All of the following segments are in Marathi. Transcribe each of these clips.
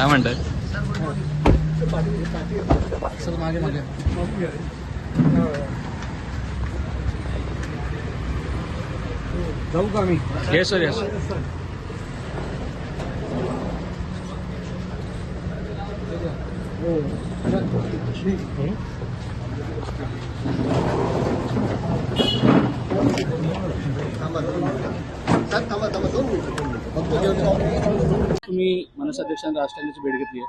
काय म्हणताय? मागे मागे जाऊ का मी? Yes sir yes. तुम्ही मनसे अध्यक्षांनी राष्ट्रवादीची भेट घेतली आहे.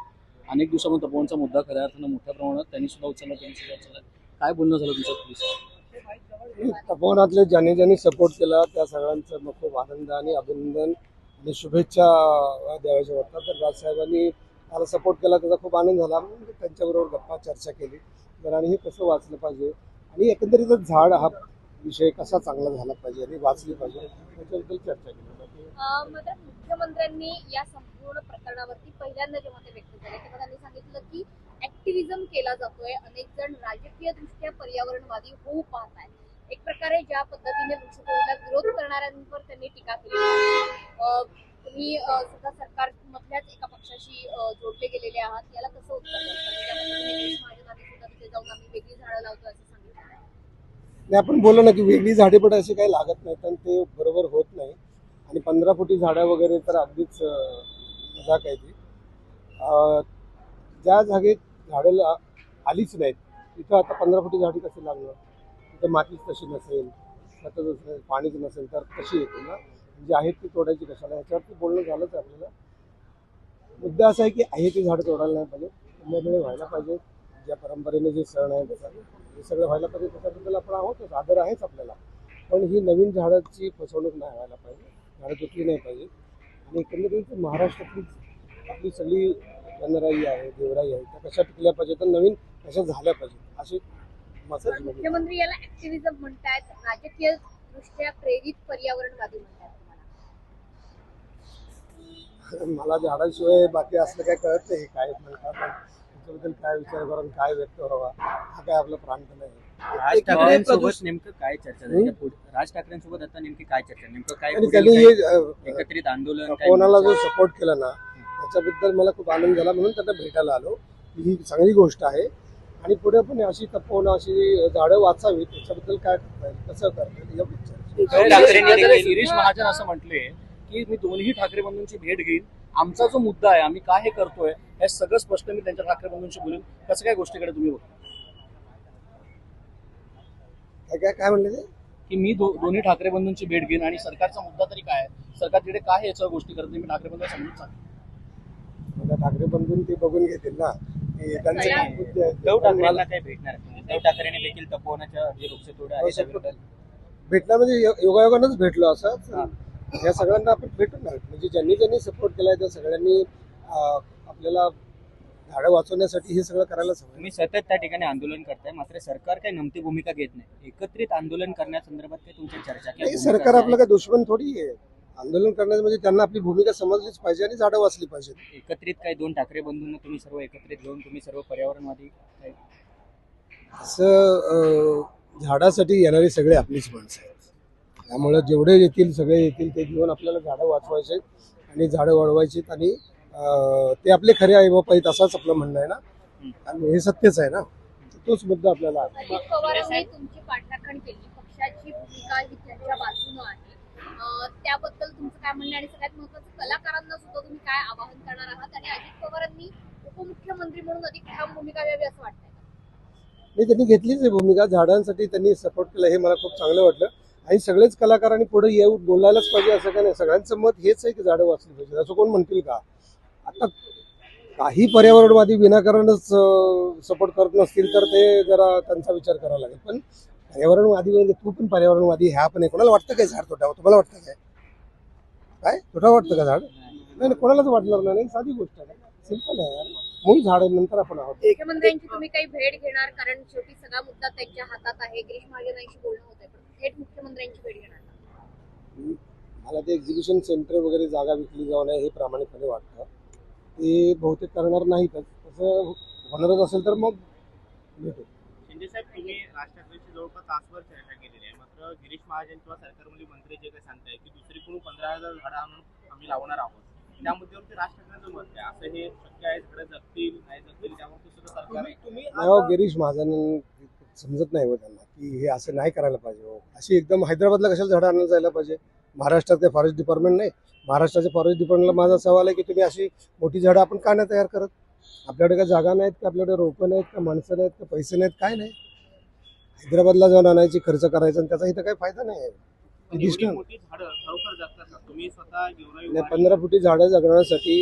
अनेक दिवसांपासून तपोवनचा मुद्दा खऱ्या अर्थानं मोठ्या प्रमाणात त्यांनी सुद्धा उचलला, त्यांनी सुद्धा उचलला. काय बोलणं झालं तुमचं प्लीज? तपोवनातले ज्यांनी ज्यांनी सपोर्ट केला त्या सगळ्यांचं मग खूप आनंद आणि अभिनंदन आणि शुभेच्छा द्याव्याच्या वाटतात. तर राजसाहेबांनी मला सपोर्ट केला त्याचा खूप आनंद झाला. म्हणजे त्यांच्याबरोबर गप्पा चर्चा केली तर आणि हे कसं वाचलं पाहिजे आणि एकंदरीतच झाड हा विषय कसा चांगला झाला पाहिजे आणि वाचली पाहिजे त्याच्याबद्दल चर्चा केली. मात्र मुख्यमंत्र्यांनी या संपूर्ण प्रकरणावरती पहिल्यांदा जेव्हा ते व्यक्त झाले तेव्हा त्यांनी सांगितलं की ऍक्टिव्हिजम केला जातोय, अनेक जण राजकीय दृष्ट्या पर्यावरणवादी होऊ पाहत आहेत. एक प्रकारे ज्या पद्धतीने वृक्षतोडीला विरोध करणाऱ्यांवर त्यांनी टीका केली. तुम्ही सुद्धा सरकारमधल्याच एका पक्षाशी जोडले गेलेले आहात, याला कसं उत्तर देतात? महाजनांनी सुद्धा तिथे जाऊन आम्ही वेगळी झाडं लावतो असं सांगितलं. नाही, आपण बोललो ना की वेगळी झाडे पण अशी काही लागत नाहीत आणि ते बरोबर होत नाही. आणि 15 फुटी झाडं वगैरे तर अगदीच मजाक आहे ती. ज्या जागेत झाडं आलीच नाहीत तिथं आता 15 फुटी झाडी कशी लागणार? तिथं मातीच तशी नसेल, खतच नसेल, पाणीच नसेल तर कशी येतील ना? जी आहेत ती तोडायची कशाला? ह्याच्यावरती बोलणं झालंच आहे आपल्याला. मुद्दा असा आहे की आहे ती झाडं तोडायला नाही पाहिजे, वेगवेगळे व्हायला पाहिजे. ज्या परंपरेने जे सण आहे हे सगळं व्हायला पाहिजे, त्याच्याबद्दल आपण आहोतच, आदर आहेच आपल्याला. पण ही नवीन झाडाची फसवणूक नाही व्हायला पाहिजे, झाडं तुटली नाही पाहिजे. आणि एकंदरीत महाराष्ट्रातली आपली सगळी वनराई आहे, देवराई आहे, त्या कशा टिकल्या पाहिजे तर नवीन कशा झाल्या पाहिजे अशी मसाज. मुख्यमंत्री याला ऍक्टिव्हिजम म्हणतायत, राजकीय दृष्ट्या प्रेरित पर्यावरणवादी म्हणतात. मला झाडाशिवाय बाकी असलं काय कळत नाही. काय म्हणतात त्याच्याबद्दल काय विचार करून काय व्यक्त व्हावा हा काय आपला प्रांत नाही. राज ठाकरेंसोबत नेमकं काय चर्चा झाली? राज ठाकरेंसोबत आता नेमकी काय चर्चा, नेमकं काय त्यांनी एकत्रित आंदोलन कोणाला जो सपोर्ट केला ना त्याच्याबद्दल मला खूप आनंद झाला, म्हणून त्यांना भेटायला आलो. ही चांगली गोष्ट आहे. आणि पुढे पण अशी तपोवन अशी झाडं वाचावी त्याच्याबद्दल काय करता येईल, कसं करता येईल याबद्दल. गिरीश महाजन असं म्हटले की मी दोन्ही ठाकरे बंधूंची भेट घेईन, आमचा जो मुद्दा आहे आम्ही काय हे करतोय हे सगळं स्पष्ट मी त्यांच्या ठाकरे बंधूंशी बोलेन. कसं काय गोष्टीकडे तुम्ही बघता? काय म्हणले ते की मी दोन्ही ठाकरे बंधूंची भेट घेईन आणि सरकारचा मुद्दा तरी काय आहे, सरकार तिकडे काय आहे याच्या गोष्टी करत नाही, मी ठाकरे बंधू समजून सांगतो. ठाकरे बंधून ते बघून घेतील ना. उद्धव ठाकरेंना काय भेटणार? उद्धव ठाकरेंनी देखील तपोवनाच्या जे वृक्षतोड आहे भेटणार म्हणजे योगायोगानंच भेटलो असं. या सगळ्यांना आपण भेटून ना, म्हणजे ज्यांनी ज्यांनी सपोर्ट केलाय त्या सगळ्यांनी आपल्याला झाडं वाचवण्यासाठी हे सगळं करायलाच हवं. तुम्ही सतत त्या ठिकाणी आंदोलन करताय, मात्र सरकार काही नमती भूमिका घेत नाही. एकत्रित आंदोलन करण्यासंदर्भात काही तुमची चर्चा नाही, सरकार आपलं काही दुश्मन थोडी आहे. आंदोलन करण्याचं म्हणजे त्यांना आपली भूमिका समजलीच पाहिजे आणि झाडं वाचली पाहिजे. एकत्रित काही दोन ठाकरे बंधूंना तुम्ही सर्व एकत्रित घेऊन तुम्ही सर्व पर्यावरणवादी असं झाडासाठी येणारी सगळे आपलीच माणसं आहेत. त्यामुळे जेवढे येतील सगळे येतील ते घेऊन आपल्याला झाडं वाचवायचे आणि झाडं वाढवायची आणि ते आपले खरे आई बाप आहेत असाच आपलं म्हणणं आहे ना. आणि हे सत्यच आहे ना, तोच मुद्दा आपल्याला. अजित पवारांनी तुमची पाठराखण केली, पक्षाची भूमिका ही त्यांच्या बाजूनं आहे, त्याबद्दल तुमचं काय म्हणणं? आणि सगळ्यात महत्त्वाचं कलाकारांना सुद्धा तुम्ही काय आवाहन करणार आहात? आणि अजित पवारांनी उपमुख्यमंत्री म्हणून अधिक ठाम भूमिका घ्यावी असं वाटतंय? नाही, त्यांनी घेतलीच आहे भूमिका. झाडांसाठी त्यांनी सपोर्ट केला हे मला खूप चांगलं वाटलं. आणि सगळेच कलाकारांनी पुढे येऊन बोलायलाच पाहिजे असं काय नाही. सगळ्यांचं मत हेच आहे की झाडं वाचली पाहिजे असं कोण म्हणतील का? आता काही पर्यावरणवादी विनाकारणच सपोर्ट करत नसतील तर ते जरा त्यांचा विचार करावा लागेल. पण पर्यावरणवादी म्हणजे तू पण पर्यावरणवादी ह्या पण आहे. कोणाला वाटतं काय झाड तोटावं? तुम्हाला वाटतं काय? काय तोटावं वाटतं का झाड? नाही, कोणालाच वाटणार नाही. साधी गोष्ट आहे, सिंपल आहे यार. मूळ झाड नंतर आपण आहोत. मुख्यमंत्र्यांची तुम्ही काही भेट घेणार? कारण शेवटी सगळा मुद्दा त्यांच्या हातात आहे. गिरीश महाजनांशी बोलणं होत आहे, पण थेट मुख्यमंत्र्यांची भेट घेणार? मला ते एक्झिबिशन सेंटर वगैरे जागा विकली जाऊ नये हे प्रामाणिकपणे वाटतं. ते बहुतेक करणार नाहीतच. तसं होणारच असेल तर मग भेटू. शिंदे साहेब, तुम्ही राज ठाकरेंची जवळपास तासभर चर्चा केलेली आहे, मात्र गिरीश महाजन किंवा सरकारमधील मंत्री जे काही सांगताय की दुसरीकडून 15,000 झाडं आणून आम्ही लावणार आहोत, त्या मुद्द्यावरती राज ठाकरेंचं मत आहे. असं हे शक्य आहे सगळं जगतील नाही जगतील त्यावरती सुद्धा सरकार आहे. नाही हो, गिरीश महाजन समजत नाही हो त्यांना की हे असं नाही करायला पाहिजे हो. अशी एकदम हैदराबादला कशाला झाडं आणायला जायला पाहिजे. महाराष्ट्रात काही फॉरेस्ट डिपार्टमेंट नाही. महाराष्ट्राच्या फॉरेस्ट डिपार्टमेंटला माझा सवाल आहे की तुम्ही अशी मोठी झाडं आपण का नाही तयार करत. आपल्याकडे काय जागा नाहीत का, आपल्याकडे रोपं नाहीत का, माणसं नाहीत का, पैसे नाहीत, काय नाही. हैदराबादला जाऊन आणायची खर्च करायचा आणि त्याचा इथं काही फायदा नाही आहे. पण एवढी मोठी झाडं खरोखर जगतात का? तुम्ही स्वतः गेवराई आणि 15 फुटी झाडं जगण्यासाठी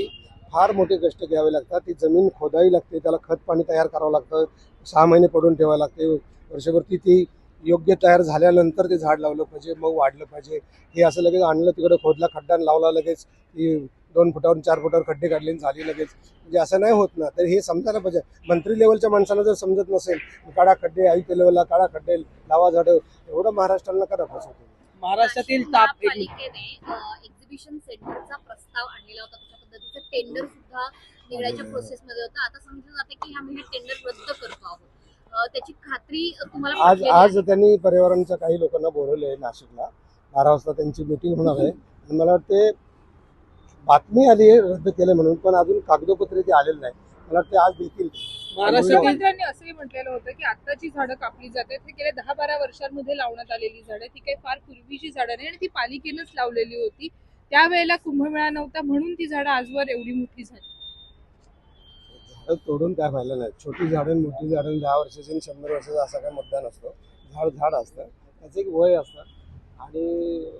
फार मोठे कष्ट घ्यावे लागतात. ती जमीन खोदावी लागते, त्याला खत पाणी तयार करावं लागतं, 6 महिने पडून ठेवावं लागते. वर्षभर ती योग्य तयार झाल्यानंतर ते झाड लावलं पाहिजे, मग वाढलं पाहिजे. हे असं लगेच आणलं तिकडं खोदला खड्डा लावला लगेच ती 2 फुटावर 4 फुटावर खड्डे काढले आणि झाली लगेच. म्हणजे असं नाही होत ना. तर हे समजायला पाहिजे. मंत्री लेवलच्या माणसांना जर समजत नसेल काढा खड्डे, आयुक्त लेवलला काढा खड्डे, लावा झाडं, एवढं महाराष्ट्राला करा फसवतो. महाराष्ट्रातील महापालिकेने एक्झिबिशन सेंटरचा प्रस्ताव आणलेला होता. तशा पद्धतीचं टेंडर सुद्धा निघण्याच्या प्रोसेसमध्ये होतं. आता सांगितलं जाते की आम्ही हे टेंडर रद्द करतो आहोत. त्याची खात्री तुम्हाला आज पटलेली आहे? आज त्यांनी पर्यावरणच्या काही लोकांना बोलवलं आहे नाशिकला. 12 वाजता त्यांची मीटिंग होणार आहे आणि मला वाटते बातमी आली आहे रद्द केलं म्हणून, पण अजून कागदोपत्री ते आलेलं नाही. मला वाटते आज देखील मुख्यमंत्र्यांनी असंही म्हटलेलं होतं की आता जी झाडं कापली जातात ती गेल्या 10-12 वर्षांमध्ये लावण्यात आलेली झाडं, ती काही फार पूर्वीची झाडं नाही आणि ती पालिकेनंच लावलेली होती. त्यावेळेला कुंभमेळा नव्हता म्हणून ती झाडं आजवर एवढी मोठी झाली. झाडं तोडून काय व्हायला नाही. छोटी झाडं मोठी झाडं 10 वर्षाची आणि 100 वर्षाचा असा काय मुद्दा नसतो. झाड असतं, त्याचं एक वय असतं आणि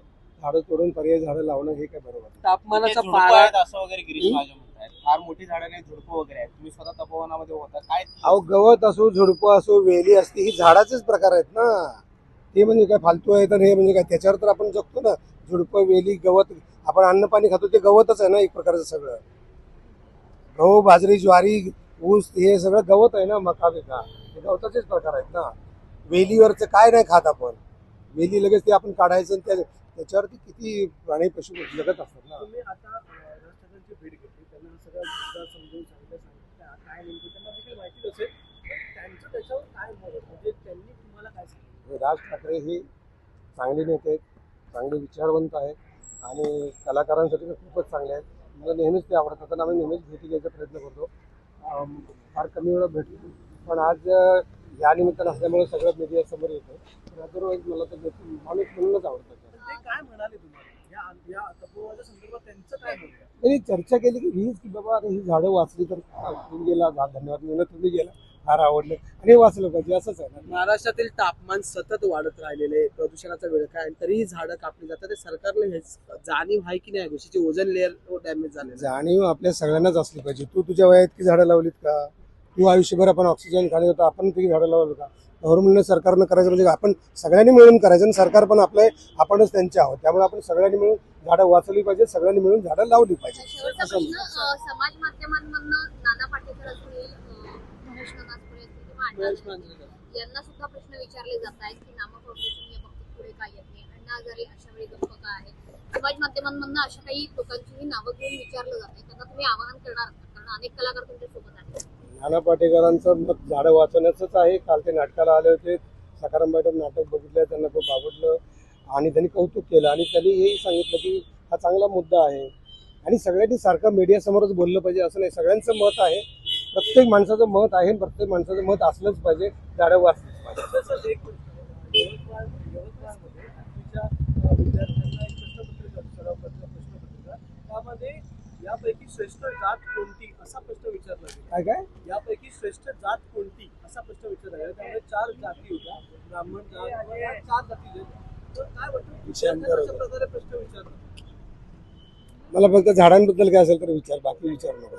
झाडं तोडून पर्याय झाडं लावणं हे काय बरोबर नाही. तापमानाचा झुडपं पारा आहेत असं वगैरे गिरीश महाजन म्हणतायत. फार मोठी झाडं नाही, झुडपं वगैरे आहेत. तुम्ही स्वतः तपोवनामध्ये होता काय? अहो गवत असो, झुडपं असो, वेली असते, ही झाडाचेच प्रकार आहेत ना. ते म्हणजे काय फालतू आहेत आणि हे म्हणजे काय, त्याच्यावर तर आपण जगतो ना. झुडपं, वेली, गवत, आपण अन्न पाणी खातो ते गवतच आहे ना एक प्रकारचं. सगळं गहू, बाजरी, ज्वारी, ऊस हे सगळं गवत आहे ना. मका बिका हे गवताचेच प्रकार आहेत ना. वेलीवरचं काय नाही खात आपण. वेली लगेच ते आपण काढायचं आणि त्याच्यावरती किती प्राणी पशु जगत असतात ना. तुम्ही आता राष्ट्रपतींची भेट घेतली, त्यांना सगळं मुद्दा समजून सांगितलं काय नेमकं त्यांना देखील माहिती असेल. त्यांचं त्याच्यावर काय मत होतं? म्हणजे त्यांनी तुम्हाला काय सांगितलं? राज ठाकरे हे चांगले नेते आहेत, चांगले विचारवंत आहेत आणि कलाकारांसाठी तर खूपच चांगले आहेत. मला नेहमीच ते आवडतात आणि आम्ही नेहमीच भेटी घ्यायचा प्रयत्न करतो. फार कमी वेळा भेटतो, पण आज या निमित्तानं असल्यामुळे सगळं मीडिया समोर येतं. पण अदरवाईज मला तर माणूस म्हणूनच आवडतात. ते काय म्हणाले तुम्हाला या तपोवनाच्या संदर्भात? त्यांचं काय म्हणणं? त्यांनी चर्चा केली की हीच की बाबा आता ही झाडं वाचली तर तुम्ही गेला, धन्यवाद म्हणून तुम्ही गेला, फार आवडलं आणि हे वाचलं पाहिजे, असंच आहे ना. महाराष्ट्रातील तापमान सतत वाढत राहिलेले, प्रदूषणाचा विळखा आहे, तरीही झाडं कापली जातात. ते सरकारला हेच जाणीव आहे की नाही गोष्टीची? ओझोन लेअर डॅमेज झाले. जाणीव आपल्या सगळ्यांनाच असली पाहिजे. तू तुझ्या वयात की झाडं लावलीत का? तू आयुष्यभर आपण ऑक्सिजन खाली होता, आपण किती झाडं लावलं का? गव्हर्नमेंटने सरकारनं करायचं म्हणजे आपण सगळ्यांनी मिळून करायचं आणि सरकार पण आपलं आपणच त्यांचे आहोत. त्यामुळे आपण सगळ्यांनी मिळून झाडं वाचवली पाहिजे, सगळ्यांनी मिळून झाडं लावली पाहिजे. शेवटचा प्रश्न समाज माध्यमांमधनं नाना पाटेकर असतील, महेश नागपुरे असतील किंवा अण्णा यांना सुद्धा प्रश्न विचारले जात आहेत की नामा फाउंडेशन या बाबतीत पुढे काय येत नाही, अण्णा हजारे अशा वेळी गप्प का आहे. समाज माध्यमांमधनं अशा काही लोकांचीही नावं घेऊन विचारलं जात आहे. त्यांना तुम्ही आवाहन करणार का? कारण अनेक कलाकार तुमच्या सोबत आहेत. नाना पाटेकरांचं मत झाडं वाचवण्याचंच आहे. काल ते नाटकाला आले होते, सकाराम मॅडम नाटक बघितलं, त्यांना खूप आवडलं आणि त्यांनी कौतुक केलं आणि त्यांनी हेही सांगितलं की हा चांगला मुद्दा आहे आणि सगळ्यांनी सारखं मीडियासमोरच बोललं पाहिजे असं नाही. सगळ्यांचं मत आहे, प्रत्येक माणसाचं मत आहे, प्रत्येक माणसाचं मत असलंच पाहिजे, झाडं वाचलीच पाहिजे. तसंच एक यवतमाळमध्ये विद्यार्थ्यांना एक प्रश्नपत्रिका, सरावपत्र प्रश्नपत्रिका, त्यामध्ये यापैकी श्रेष्ठ जात कोणती असा प्रश्न विचारला गेला. काय यापैकी श्रेष्ठ जात कोणती असा प्रश्न विचारला गेला. त्यामध्ये 4 जाती होत्या, ब्राह्मण जात, 4 जाती होत्या. तर काय वाटतं विद्यार्थ्यांना अशा प्रकारे प्रश्न विचारला? मला फक्त झाडांबद्दल काय असेल तर विचार, बाकी विचार नको.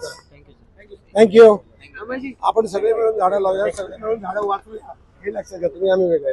थँक्यू. थँक्यू. आपण सगळे मिळून झाडं लावूया, सगळे मिळून झाडं वाचूया, हे लक्षात घ्या तुम्ही, आम्ही वेगळे.